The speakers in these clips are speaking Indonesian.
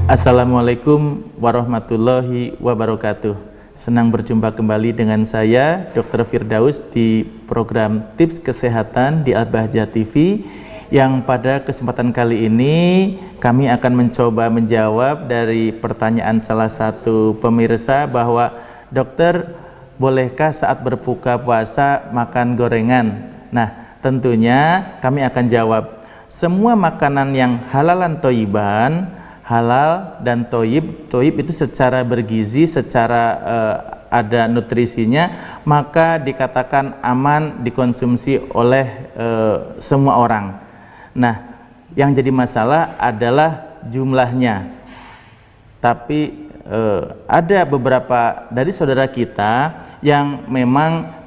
Assalamualaikum warahmatullahi wabarakatuh. Senang berjumpa kembali dengan saya Dr. Firdaus di program Tips Kesehatan di Al-Bahjah TV, yang pada kesempatan kali ini kami akan mencoba menjawab dari pertanyaan salah satu pemirsa bahwa, dokter, bolehkah saat berbuka puasa makan gorengan? Nah, tentunya kami akan jawab, semua makanan yang halalan thayyiban, halal dan toyib itu secara bergizi, secara ada nutrisinya, maka dikatakan aman dikonsumsi oleh semua orang. Nah, yang jadi masalah adalah jumlahnya. Tapi ada beberapa dari saudara kita yang memang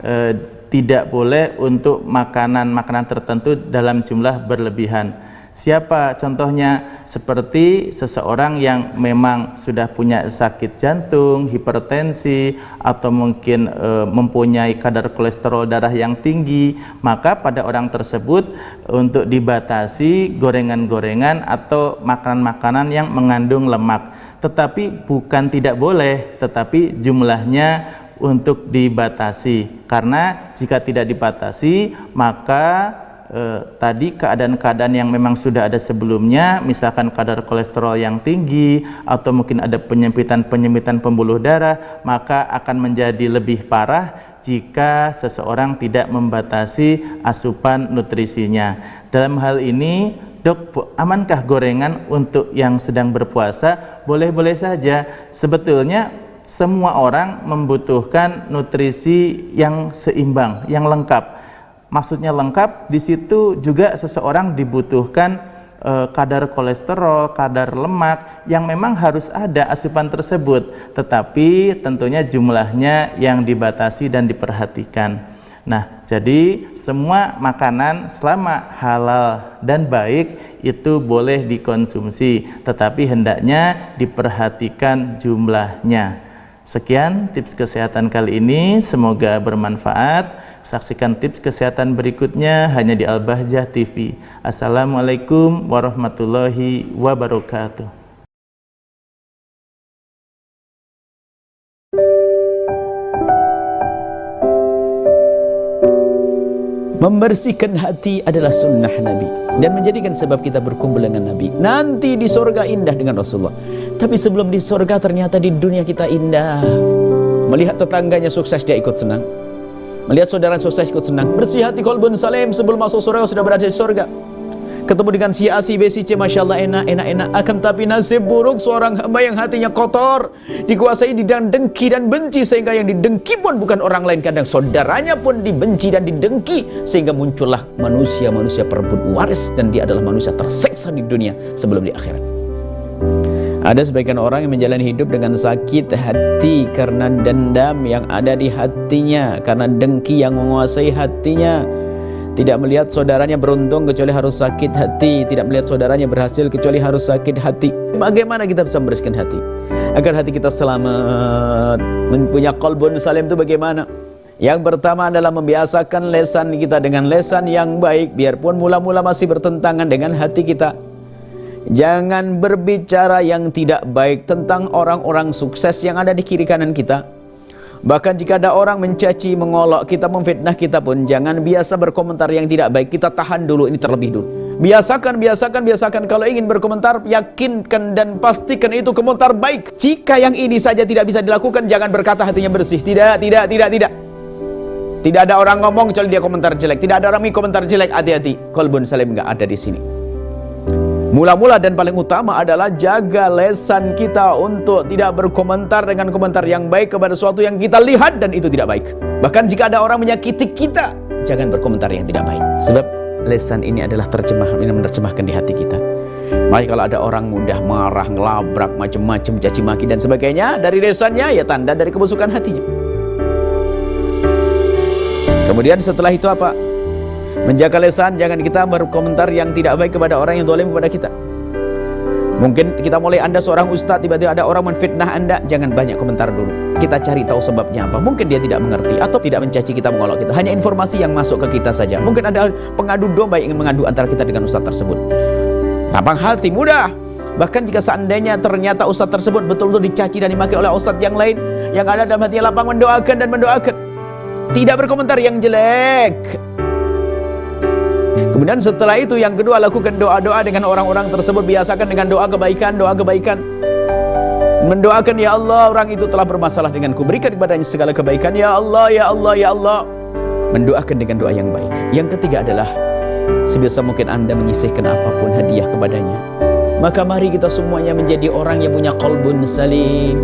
tidak boleh untuk makanan-makanan tertentu dalam jumlah berlebihan. Siapa contohnya? Seperti seseorang yang memang sudah punya sakit jantung, hipertensi, atau mungkin mempunyai kadar kolesterol darah yang tinggi, maka pada orang tersebut untuk dibatasi gorengan-gorengan atau makanan-makanan yang mengandung lemak. Tetapi bukan tidak boleh, tetapi jumlahnya untuk dibatasi, karena jika tidak dibatasi maka tadi keadaan-keadaan yang memang sudah ada sebelumnya, misalkan kadar kolesterol yang tinggi atau mungkin ada penyempitan pembuluh darah, maka akan menjadi lebih parah jika seseorang tidak membatasi asupan nutrisinya. Dalam hal ini, dok, amankah gorengan untuk yang sedang berpuasa? Boleh-boleh saja. Sebetulnya semua orang membutuhkan nutrisi yang seimbang, yang lengkap. Maksudnya lengkap, di situ juga seseorang dibutuhkan kadar kolesterol, kadar lemak yang memang harus ada asupan tersebut, tetapi tentunya jumlahnya yang dibatasi dan diperhatikan. Nah, jadi semua makanan selama halal dan baik itu boleh dikonsumsi, tetapi hendaknya diperhatikan jumlahnya. Sekian tips kesehatan kali ini, semoga bermanfaat. Saksikan tips kesehatan berikutnya hanya di Al-Bahjah TV. Assalamualaikum warahmatullahi wabarakatuh. Membersihkan hati adalah sunnah Nabi dan menjadikan sebab kita berkumpul dengan Nabi. Nanti di sorga indah dengan Rasulullah. Tapi sebelum di sorga ternyata di dunia kita indah. Melihat tetangganya sukses, dia ikut senang. Melihat saudara sukses ikut senang. Bersih hati qalbun salim, sebelum masuk surga sudah berada di surga. Ketemu dengan si A, si B, si C, Masya Allah enak. Akan tapi nasib buruk seorang hamba yang hatinya kotor, dikuasai dan dengki dan benci, sehingga yang didengki pun bukan orang lain, kadang saudaranya pun dibenci dan didengki, sehingga muncullah manusia perebut waris, dan dia adalah manusia tersiksa di dunia sebelum di akhirat. Ada sebagian orang yang menjalani hidup dengan sakit hati karena dendam yang ada di hatinya, karena dengki yang menguasai hatinya. Tidak melihat saudaranya beruntung kecuali harus sakit hati, tidak melihat saudaranya berhasil kecuali harus sakit hati. Bagaimana kita bisa membersihkan hati agar hati kita selamat, mempunyai qalbun salim? Itu bagaimana? Yang pertama adalah membiasakan lesan kita dengan lesan yang baik, biarpun mula-mula masih bertentangan dengan hati kita. Jangan berbicara yang tidak baik tentang orang-orang sukses yang ada di kiri kanan kita. Bahkan jika ada orang mencaci, mengolok kita, memfitnah kita pun, jangan biasa berkomentar yang tidak baik. Kita tahan dulu, ini terlebih dulu. Biasakan. Kalau ingin berkomentar, yakinkan dan pastikan itu komentar baik. Jika yang ini saja tidak bisa dilakukan, jangan berkata hatinya bersih. Tidak. Tidak ada orang ngomong kecuali dia komentar jelek. Tidak ada orang komentar jelek, hati-hati. Qalbun salim nggak ada di sini. Mula-mula dan paling utama adalah jaga lesan kita untuk tidak berkomentar dengan komentar yang baik kepada sesuatu yang kita lihat dan itu tidak baik. Bahkan jika ada orang menyakiti kita, jangan berkomentar yang tidak baik. Sebab lesan ini adalah terjemahan, ini menerjemahkan di hati kita. Maka kalau ada orang mudah marah, ngelabrak, macam-macam, caci maki dan sebagainya, dari lesannya ya tanda dari kebusukan hatinya. Kemudian setelah itu apa? Menjaga lesan, jangan kita berkomentar yang tidak baik kepada orang yang zalim kepada kita. Mungkin kita mulai, Anda seorang ustaz, tiba-tiba ada orang menfitnah Anda, jangan banyak komentar dulu. Kita cari tahu sebabnya apa. Mungkin dia tidak mengerti atau tidak mencaci kita, mengolok kita. Hanya informasi yang masuk ke kita saja. Mungkin ada pengadu domba yang ingin mengadu antara kita dengan ustaz tersebut. Lapang hati, mudah. Bahkan jika seandainya ternyata ustadz tersebut betul-betul dicaci dan dimaki oleh ustadz yang lain, yang ada dalam hatinya lapang mendoakan dan mendoakan, tidak berkomentar yang jelek. Kemudian setelah itu yang kedua, lakukan doa-doa dengan orang-orang tersebut. Biasakan dengan doa kebaikan, doa kebaikan. Mendoakan, ya Allah, orang itu telah bermasalah denganku, berikan kepadanya segala kebaikan. Ya Allah, ya Allah, ya Allah. Mendoakan dengan doa yang baik. Yang ketiga adalah sebisa mungkin Anda menyisihkan apapun hadiah kepadanya. Maka mari kita semuanya menjadi orang yang punya qalbun salim,